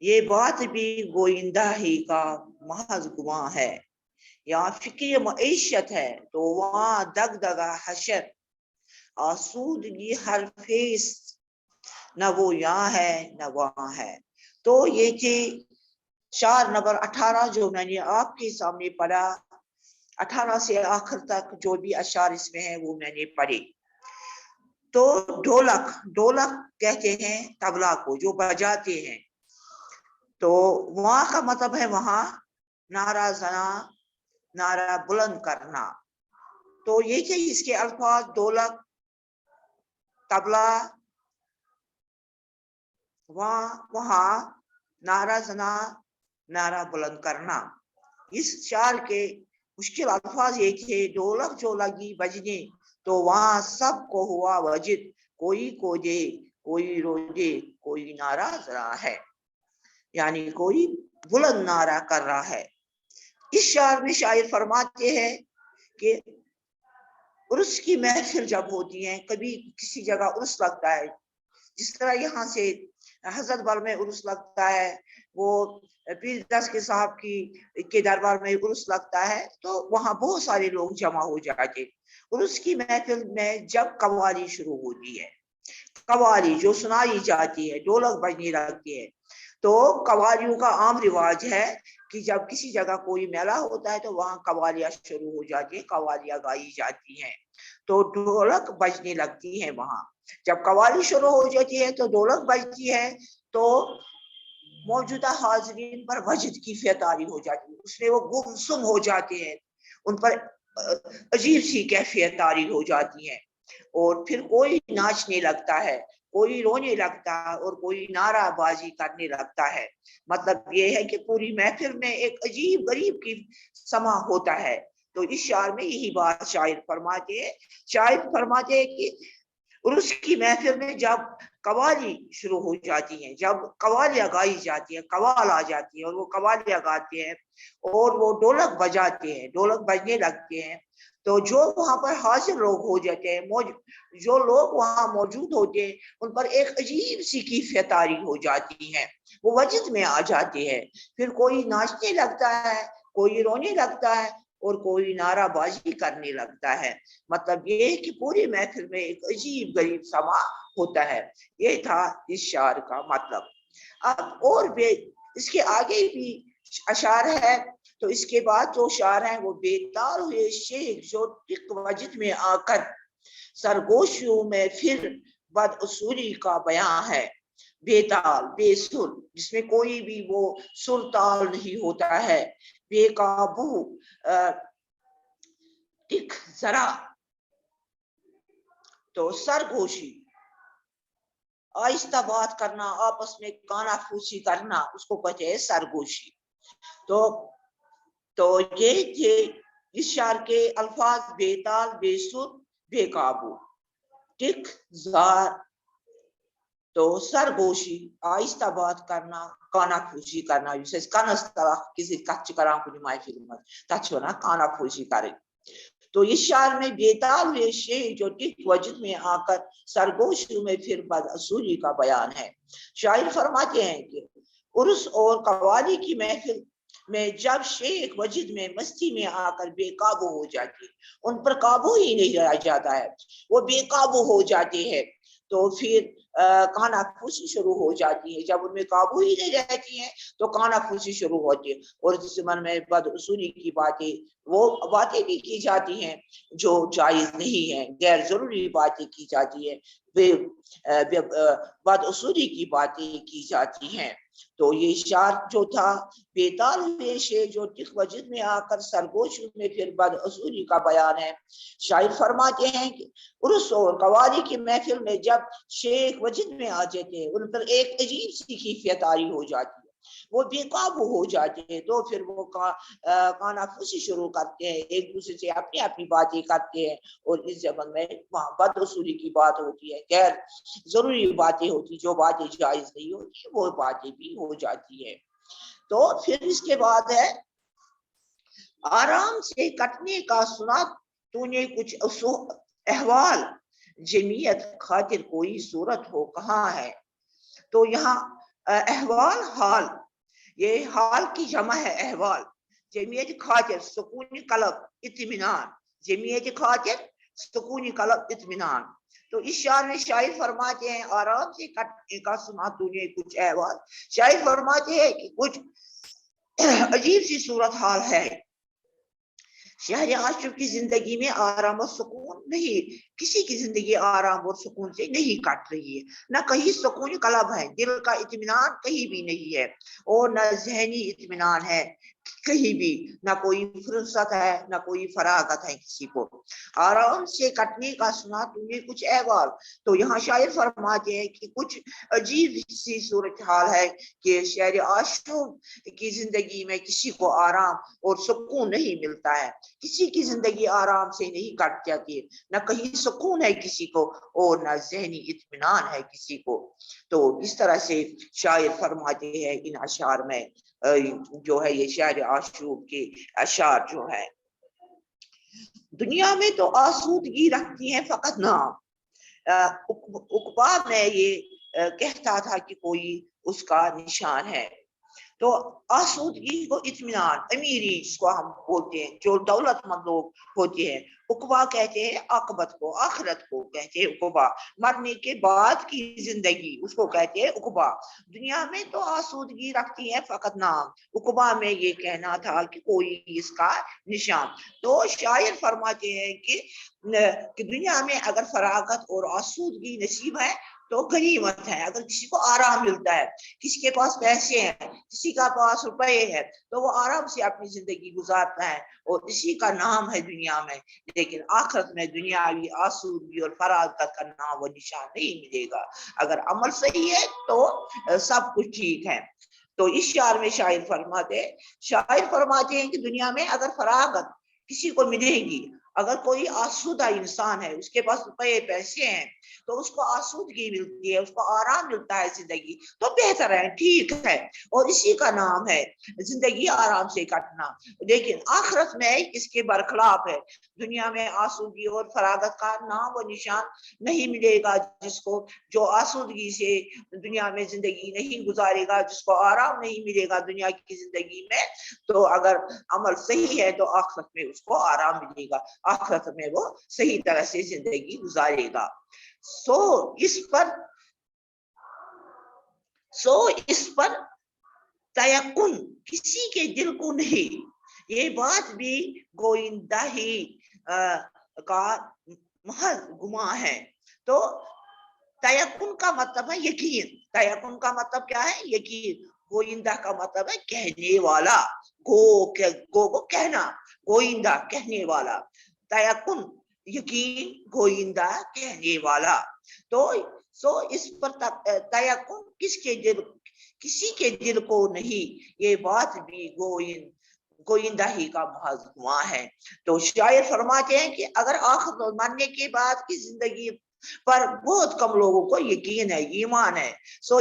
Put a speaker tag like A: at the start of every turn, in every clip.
A: یہ بات بھی گوئندہ ہی کا محض گواں ہے، یہاں فکر معیشت ہے تو وہاں دگ دگا حشر، آسودگی ہر فیس، نہ وہ یہاں ہے نہ وہاں ہے۔ تو یہ تھی شعر نمبر 18 جو میں نے آپ کے سامنے پڑھا، 18 سے آخر تک جو بھی اشعار اس میں ہیں وہ میں نے پڑھے۔ تو ڈھولک، ڈھولک کہتے ہیں طبلہ کو جو بجاتے ہیں، تو وہاں کا مطلب ہے وہاں نعرہ زنا، نعرہ بلند کرنا۔ تو یہ کہ اس کے الفاظ ڈھولک، طبلہ، وہاں نعرہ زنا، نعرہ بلند کرنا۔ اس شعر کے مشکل الفاظ یہ تھے، ڈھولک جو لگی بجنے تو وہاں سب کو ہوا وجد، کوئی کو دے کوئی رو دے کوئی نعرہ زنا ہے، یعنی کوئی بلند نعرہ کر رہا ہے۔ اس شعر میں شاعر فرماتے ہیں کہ عرس کی محفل جب ہوتی ہیں، کبھی کسی جگہ عرس لگتا ہے، جس طرح یہاں سے حضرت بل میں عرس لگتا ہے، وہ پیر دس کے صاحب کے دربار میں عرس لگتا ہے، تو وہاں بہت سارے لوگ جمع ہو جاتے۔ عرس کی محفل میں جب قوالی شروع ہوتی ہے، قوالی جو سنائی جاتی ہے، ڈھولک بجنے لگتی ہے، تو قوالیوں کا عام رواج ہے کہ جب کسی جگہ کوئی میلہ ہوتا ہے تو وہاں قوالیاں شروع ہو جاتی ہیں، قوالیاں گائی جاتی ہیں، تو ڈھولک بجنے لگتی ہیں وہاں۔ جب قوالی شروع ہو جاتی ہے تو ڈھولک بجتی ہے، تو موجودہ حاضرین پر وجد کی فیطاری ہو جاتی ہے، اس میں وہ گمسم ہو جاتے ہیں، ان پر عجیب سی کیفیت طاری ہو جاتی ہے، اور پھر کوئی ناچنے لگتا ہے، کوئی رونے لگتا ہے، اور کوئی نعرہ بازی کرنے لگتا ہے۔ مطلب یہ ہے کہ پوری محفل میں ایک عجیب غریب کی سما ہوتا ہے۔ تو اس شعر میں یہی بات شاعر فرماتے ہیں، شاعر فرماتے ہیں کہ عرس کی محفل میں جب قوالی شروع ہو جاتی ہیں، جب قوالیاں گائی جاتی ہیں، قوال آ جاتی ہیں اور وہ قوالیاں گاتے ہیں اور وہ ڈھولک بجاتے ہیں، ڈھولک بجنے لگتے ہیں، تو جو وہاں پر حاضر لوگ ہو جاتے ہیں، جو لوگ وہاں موجود ہوتے ہیں، ان پر ایک عجیب سی کیفیت طاری ہو جاتی ہے، وہ وجد میں آ جاتے ہیں، پھر کوئی ناچنے لگتا ہے، کوئی رونے لگتا ہے، اور کوئی نعرہ بازی کرنے لگتا ہے۔ مطلب یہ کہ پوری محفل میں ایک عجیب غریب سما ہوتا ہے۔ یہ تھا اس شعر کا مطلب۔ اب اور بھی اس کے آگے بھی اشعار ہے، تو اس کے بعد جو شعر ہیں وہ بیتار ہوئے شیخ جو ٹک وجد میں آ کر سرگوشیوں میں پھر بد اصولی کا بیان ہے۔ بیتال، بے سر، جس میں کوئی بھی وہ سر تال نہیں ہوتا ہے، بے قابو، ٹک ذرا، تو سرگوشی آہستہ بات کرنا، آپس میں کانا پھوسی کرنا، اس کو کہتے ہیں سرگوشی۔ تو یہ اس شعر کے الفاظ بے تال، بے سر، بے قابو، ٹک زار، تو سرگوشی آہستہ بات کرنا، کانا پھوسی کرنا، جسے کنس طرح کسی کچ کرا کو نمائی فلم تچونا کانا پھوسی کرے۔ تو اس شعر میں بیتال ہوئے شیخ جو ٹک وجد میں آ کر سرگوشیوں میں پھر بد اصولی کا بیان ہے۔ شاعر فرماتے ہیں کہ عرس اور قوالی کی محفل میں جب شیخ وجد میں مستی میں آ کر بے قابو ہو جاتی ہے، ان پر قابو ہی نہیں رہ جاتا ہے، وہ بے قابو ہو جاتے ہیں، تو پھر کانا پھوسی شروع ہو جاتی ہے۔ جب ان میں قابو ہی نہیں رہتی ہیں تو کانا پھوسی شروع ہوتی ہے، اور اس زمانے میں بد اصولی کی باتیں، وہ باتیں بھی کی جاتی ہیں جو جائز نہیں ہیں، غیر ضروری باتیں کی جاتی ہیں، بد اصولی کی باتیں کی جاتی ہیں۔ تو یہ شعر جو تھا بیتال ہوئے شیخ جو ٹک وجد میں آ کر سرگوشیوں میں پھر بد اصولی کا بیان ہے۔ شاعر فرماتے ہیں کہ عرس اور قوالی کی محفل میں جب شیخ وجد میں آ جاتے ہیں، ان پر ایک عجیب سی کیفیت طاری ہو جاتی ہے، وہ بے قابو ہو جاتے ہیں، تو پھر وہ کانا پھوسی شروع کرتے ہیں، ایک دوسرے سے اپنی اپنی باتیں کرتے ہیں، اور اس زمن میں وہاں بد اصولی کی بات ہوتی ہے، غیر ضروری باتیں ہوتی، جو باتیں جائز نہیں ہوتی وہ باتیں بھی ہو جاتی ہے۔ تو پھر اس کے بعد ہے آرام سے کٹنے کا سنا تو نے کچھ احوال، جمعیت خاطر کوئی صورت ہو کہاں ہے۔ تو یہاں احوال حال، یہ حال کی جمع ہے احوال. جمعیت خاطر سکون قلب اطمینان، جمعیت خاطر سکون قلب اطمینان. تو اس شعر میں شاعر فرماتے ہیں آرام سے کٹنے کا سنا تو نے کچھ احوال. شاعر فرماتے ہیں کہ کچھ عجیب سی صورت حال ہے. شہر عاشق کی زندگی میں آرام اور سکون نہیں، کسی کی زندگی آرام اور سکون سے نہیں کٹ رہی ہے. نہ کہیں سکون قلب ہے، دل کا اطمینان کہیں بھی نہیں ہے، اور نہ ذہنی اطمینان ہے کہیں بھی، نہ کوئی فرصت ہے نہ کوئی فراغت ہے کسی کو. آرام سے کٹنے کا سنا تو نے کچھ احوال. تو یہاں شاعر فرماتے ہیں کہ کچھ عجیب سی صورتحال ہے کہ شہر عاشق کی زندگی میں کسی کو آرام اور سکون نہیں ملتا ہے، کسی کی زندگی آرام سے نہیں کٹ جاتی ہے، نہ کہیں سکون ہے کسی کو اور نہ ذہنی اطمینان ہے کسی کو. تو اس طرح سے شاعر فرماتے ہیں ان اشعار میں، جو ہے یہ شعر عاشق کے اشعار جو ہے. دنیا میں تو آسودگی رکھتی ہیں فقط نام. عقبہ میں یہ کہتا تھا کہ کوئی اس کا نشان ہے. تو آسودگی کو اطمینان، امیری جس کو ہم بولتے ہیں، جو دولت مند لوگ ہوتے ہیں، عقبہ کہتے ہیں عاقبت کو، آخرت کو کہتے ہیں عقبہ، مرنے کے بعد کی زندگی اس کو کہتے ہیں عقبہ. دنیا میں تو آسودگی رکھتی ہے فقط نام، عقبہ میں یہ کہنا تھا کہ کوئی اس کا نشان. تو شاعر فرماتے ہیں کہ دنیا میں اگر فراغت اور آسودگی نصیب ہے تو غنیمت ہے. اگر کسی کو آرام ملتا ہے، کسی کے پاس پیسے ہیں، کسی کا پاس روپے ہے، تو وہ آرام سے اپنی زندگی گزارتا ہے اور اسی کا نام ہے دنیا میں. لیکن آخرت میں دنیاوی آسودگی اور فراغت کا نام و نشان نہیں ملے گا. اگر عمل صحیح ہے تو سب کچھ ٹھیک ہے. تو اس شعر میں شاعر فرماتے ہیں کہ دنیا میں اگر فراغت کسی کو ملے گی، اگر کوئی آسودہ انسان ہے، اس کے پاس روپے پیسے ہیں، تو اس کو آسودگی ملتی ہے، اس کو آرام ملتا ہے زندگی، تو بہتر ہے، ٹھیک ہے، اور اسی کا نام ہے زندگی آرام سے کٹنا. لیکن آخرت میں اس کے برخلاف ہے. دنیا میں آسودگی اور فراغت کا نام و نشان نہیں ملے گا جس کو، جو آسودگی سے دنیا میں زندگی نہیں گزارے گا، جس کو آرام نہیں ملے گا دنیا کی زندگی میں، تو اگر عمل صحیح ہے تو آخرت میں اس کو آرام ملے گا، آخرت میں وہ صحیح طرح سے زندگی گزارے گا. اس پر تیقن کسی کے دل کو نہیں، یہ بات بھی گوئندہ ہی کا محض گمان ہے. تو تیقن کا مطلب ہے یقین. تیقن کا مطلب کیا ہے؟ یقین. گوئندہ کا مطلب ہے کہنے والا، گو کو کہنا، گوئندہ کہنے والا، تیقن یقین، گوئندہ کہنے والا. تو اس پر تیقن کسی کے دل کو نہیں، یہ بات بھی گوئندہ ہی کا محض گمان ہے. تو شاعر فرماتے ہیں کہ اگر آخر مرنے کے بعد کی زندگی پر بہت کم لوگوں کو یقین ہے، ایمان ہے،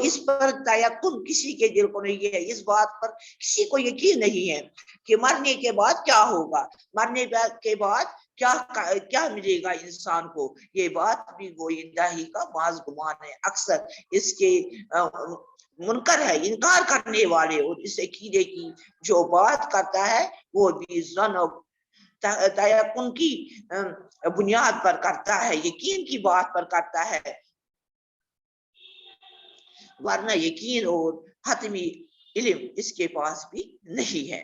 A: اس پر تیقن کسی کے دل کو نہیں ہے، اس بات پر کسی کو یقین نہیں ہے کہ مرنے کے بعد کیا ہوگا، مرنے کے بعد کیا ملے گا انسان کو. یہ بات بھی گوئندہ ہی کا محض گمان ہے. اکثر اس کے منکر ہے، انکار کرنے والے، اور اس عقیدے کی جو بات کرتا ہے وہ بھی ظن اور تیقن کی بنیاد پر کرتا ہے، یقین کی بات پر کرتا ہے، ورنہ یقین اور حتمی علم اس کے پاس بھی نہیں ہے.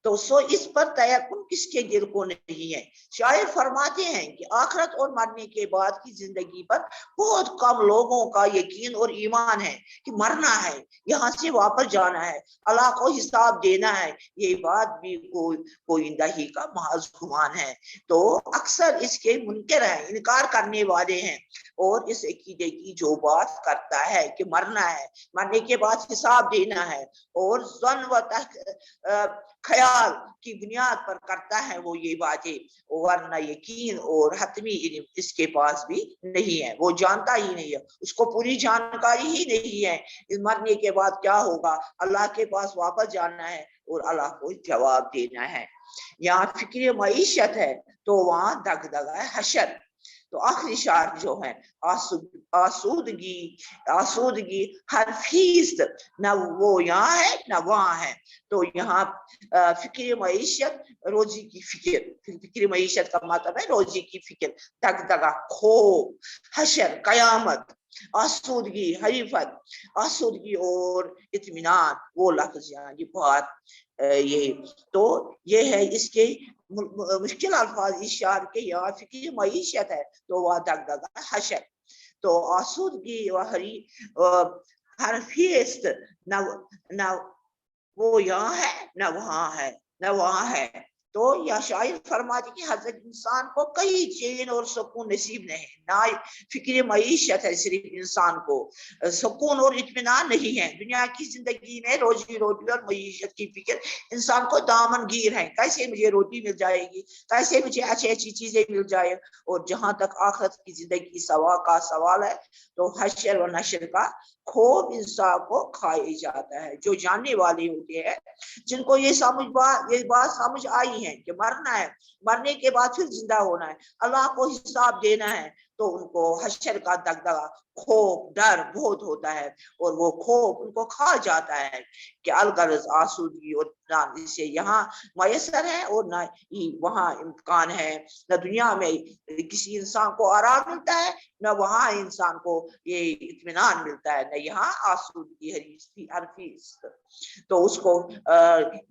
A: تو اس پر تیقن کس کے دل کو نہیں ہے. شاعر فرماتے ہیں کہ آخرت اور مرنے کے بعد کی زندگی پر بہت کم لوگوں کا یقین اور ایمان ہے کہ مرنا ہے، یہاں سے واپس جانا ہے، اللہ کو حساب دینا ہے. یہ بات بھی گوئندہ ہی کا محض گمان ہے. تو اکثر اس کے منکر ہیں، انکار کرنے والے ہیں، اور اس عقیدے کی جو بات کرتا ہے کہ مرنا ہے، مرنے کے بعد حساب دینا ہے، اور ظن و خیال کی بنیاد پر کرتا ہے وہ یہ باتیں، ورنہ یقین اور حتمی علم اس کے پاس بھی نہیں ہے، وہ جانتا ہی نہیں ہے، اس کو پوری جانکاری ہی نہیں ہے مرنے کے بعد کیا ہوگا. اللہ کے پاس واپس جانا ہے اور اللہ کو جواب دینا ہے. یہاں فکر معیشت ہے تو وہاں دغدغہ حشر. تو آخری شعر جو ہے آسودگی آسودگی ہر فیصد نہ وہ یہاں ہے نہ وہاں ہے. تو یہاں فکر معیشت روزی کی فکر معیشت کا مطلب ہے روزی کی فکر، دغدغہ، خوف، حشر، قیامت، آسودگی، حریفت، آسودگی اور اطمینان وہ لفظ یہاں یہ بات یہ تو یہ ہے اس کے مشکل الفاظ اس شعر کے. یہاں فکر معیشت ہے تو وہ دغدغہ حشر. تو آسودگی و ہر فیصد نہ وہ یہاں ہے نہ وہاں ہے نہ وہاں ہے. تو یا شاعر فرماتے کہ حضرت انسان کو کئی چین اور سکون نصیب نہیں، نہ فکر معیشت ہے صرف انسان کو، سکون اور اطمینان نہیں ہے. دنیا کی زندگی میں روزی روٹی اور معیشت کی فکر انسان کو دامن گیر ہے. کیسے مجھے روٹی مل جائے گی، کیسے مجھے اچھی چیزیں مل جائے. اور جہاں تک آخرت کی زندگی کا سوال ہے تو حشر و نشر کا خوف انسان کو کھائی جاتا ہے. جو جاننے والے ہوتے ہیں جن کو یہ بات سمجھ آئی ہے کہ مرنا ہے، مرنے کے بعد پھر زندہ ہونا ہے، اللہ کو حساب دینا ہے، تو ان کو حشر کا دغدغہ، خوف، ڈر بہت ہوتا ہے. اور وہ خوف ان کو کھا جاتا ہے کہ الغرض آسودگی اور اطمینان سے یہاں میسر ہے اور نہ ہی وہاں امکان ہے. نہ دنیا میں کسی انسان کو آرام ملتا ہے، نہ وہاں انسان کو یہ اطمینان ملتا ہے، نہ یہاں آسودگی ہر فیصد. تو اس کو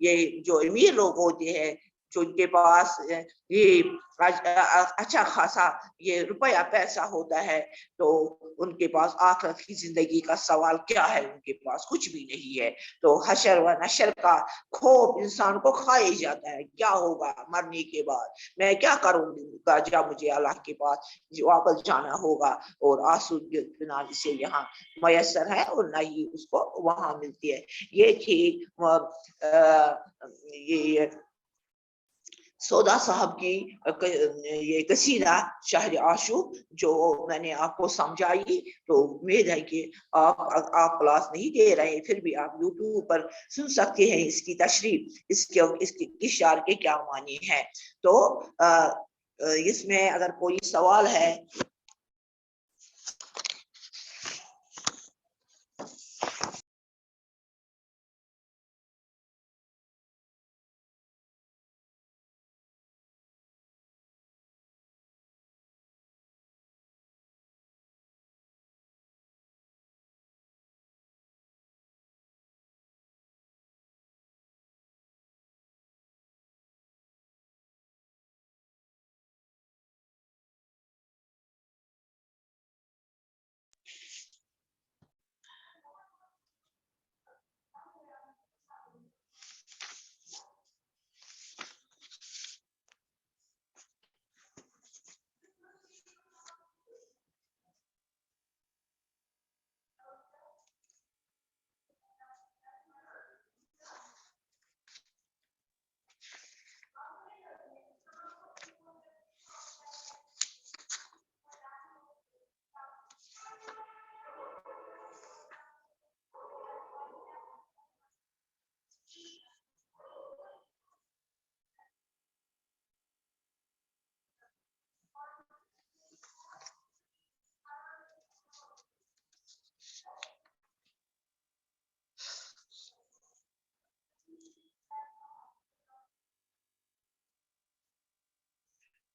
A: یہ جو امیر لوگ ہوتے ہیں جو ان کے پاس یہ اچھا خاصا یہ روپیہ پیسہ ہوتا ہے تو ان کے پاس آخرت کی زندگی کا سوال کیا ہے، ان کے پاس کچھ بھی نہیں ہے. تو حشر و نشر کا خوف انسان کو کھائے جاتا ہے. کیا ہوگا مرنے کے بعد، میں کیا کروں گا جب مجھے اللہ کے پاس واپس جانا ہوگا. اور آسودگی اطمینان سے یہاں میسر ہے اور نہ ہی اس کو وہاں ملتی ہے. یہ تھی یہ سودا صاحب کی یہ قصیدہ شہر عاشق جو میں نے آپ کو سمجھائی. تو امید ہے کہ آپ کلاس نہیں دے رہے پھر بھی آپ یوٹیوب پر سن سکتے ہیں اس کی تشریح، اس شعر کے کیا معنی ہے. تو اس میں اگر کوئی سوال ہے.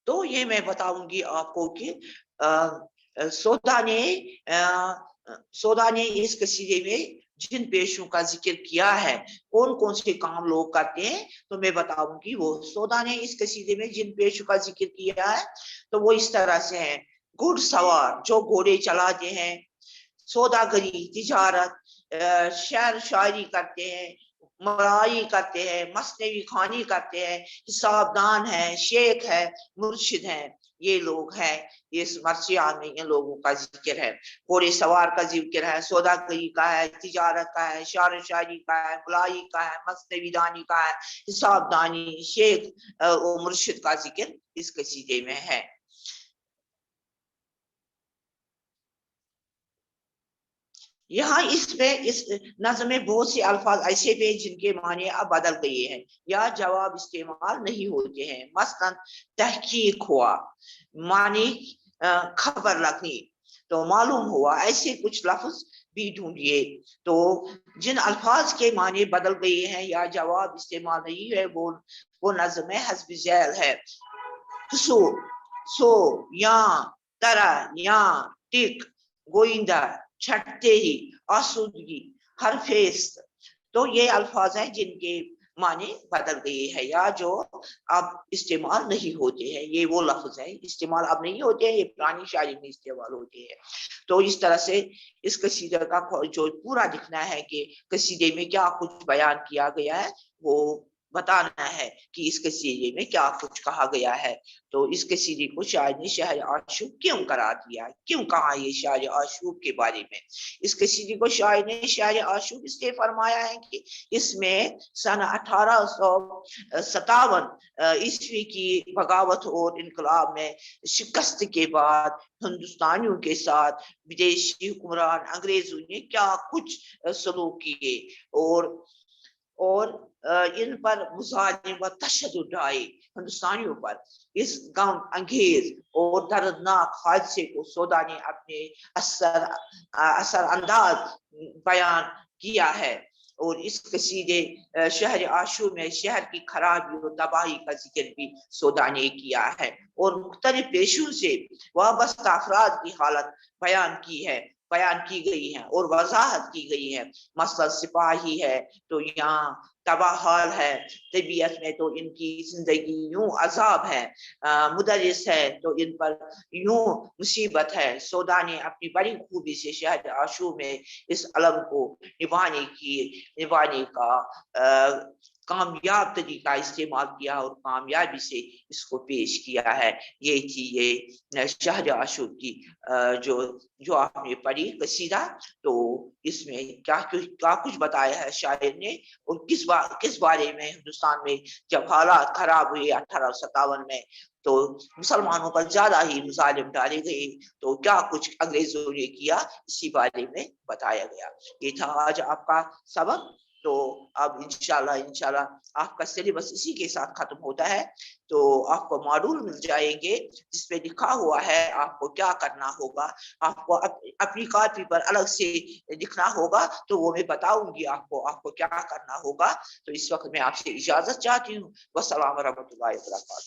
A: تو یہ میں بتاؤں گی آپ کو کہ سودا نے اس قصیدے میں جن پیشوں کا ذکر کیا ہے کون کون سے کام لوگ کرتے ہیں تو میں بتاؤں گی. وہ سودا نے اس قصیدے میں جن پیشوں کا ذکر کیا ہے تو وہ اس طرح سے ہیں: گھڑ سوار جو گھوڑے چلاتے ہیں، سوداگری، تجارت، شعر شاعری کرتے ہیں، مرائی کرتے ہیں، مصنوعی خوانی کرتے ہیں، حساب دان ہے، شیخ ہے، مرشد ہیں، یہ لوگ ہیں. اس مرثیہ میں ان لوگوں کا ذکر ہے. گھوڑے سوار کا ذکر ہے، سوداگری کا ہے، تجارت کا ہے، شعر شاعری کا ہے، ملائی کا ہے، مصنوعی دانی کا ہے، حساب دانی، شیخ و مرشد کا ذکر اس قصیدے میں ہے. یہاں اس نظم میں بہت سے الفاظ ایسے بھی جن کے معنی اب بدل گئے ہیں یا جواب استعمال نہیں ہوتے ہیں. مثلا تحقیق ہوا، معنی خبر لگنی. تو معلوم ہوا ایسے کچھ لفظ بھی ڈھونڈیے. تو جن الفاظ کے معنی بدل گئے ہیں یا جواب استعمال نہیں ہے وہ نظم حسب ذیل ہے. سو یا طرح یا ٹک گوئندہ چھٹتے ہی آسودگی ہر فیست. تو یہ الفاظ ہیں جن کے معنی بدل گئے ہیں یا جو اب استعمال نہیں ہوتے ہیں. یہ وہ لفظ ہیں استعمال اب نہیں ہوتے ہیں, یہ پرانی شاعری میں استعمال ہوتے ہیں. تو اس طرح سے اس قصیدے کا جو پورا دکھنا ہے کہ قصیدے میں کیا کچھ بیان کیا گیا ہے وہ بتانا ہے کہ اس قصیدے میں کیا کچھ کہا گیا ہے. تو اس قصیدے کو شاعر نے شہر عاشوق کیوں قرار دیا, کیوں کہا یہ شہر عاشوق کے بارے میں. اس قصیدے کو شاعر نے شہر عاشوق اس لیے فرمایا ہے کہ اس میں سن 1857 عیسوی کی بغاوت اور انقلاب میں شکست کے بعد ہندوستانیوں کے ساتھ بدیشی حکمران انگریزوں نے کیا کچھ سلوک کیے اور ان پر مظالم و تشدد آئے ہندوستانیوں پر. اس غم انگیز اور دردناک حادثے کو سودا نے اپنے اثر انداز بیان کیا ہے. اور اس قصیدے شہر عاشور میں شہر کی خرابی اور تباہی کا ذکر بھی سودا نے کیا ہے اور مختلف پیشوں سے وابستہ افراد کی حالت بیان کی گئی ہے اور وضاحت کی گئی ہے. مثلا سپاہی ہے تو یہاں تباہ حال ہے, طبیعت میں تو ان کی زندگی یوں عذاب ہے, مدرس ہے تو ان پر یوں مصیبت ہے. سودا نے اپنی بڑی خوبی سے شہر عاشور میں اس علم کو نبھانے کا کامیاب طریقہ استعمال کیا اور کامیابی سے اس کو پیش کیا ہے. یہ تھی یہ شہر عاشور کی جو آپ نے پڑھی قصیدہ. تو اس میں کیا کچھ بتایا ہے شاعر نے اور کس بارے میں ہندوستان میں جب حالات خراب ہوئے 1857 میں تو مسلمانوں پر زیادہ ہی مظالم ڈالے گئے تو کیا کچھ انگریزوں نے کیا اسی بارے میں بتایا گیا. یہ تھا آج آپ کا سبق. تو اب انشاءاللہ آپ کا سلیبس اسی کے ساتھ ختم ہوتا ہے. تو آپ کو ماڈول مل جائیں گے جس پہ لکھا ہوا ہے آپ کو کیا کرنا ہوگا. آپ کو اپنی کاپی پر الگ سے لکھنا ہوگا تو وہ میں بتاؤں گی آپ کو کیا کرنا ہوگا. تو اس وقت میں آپ سے اجازت چاہتی ہوں. والسلام ورحمۃ اللہ وبرکاتہ.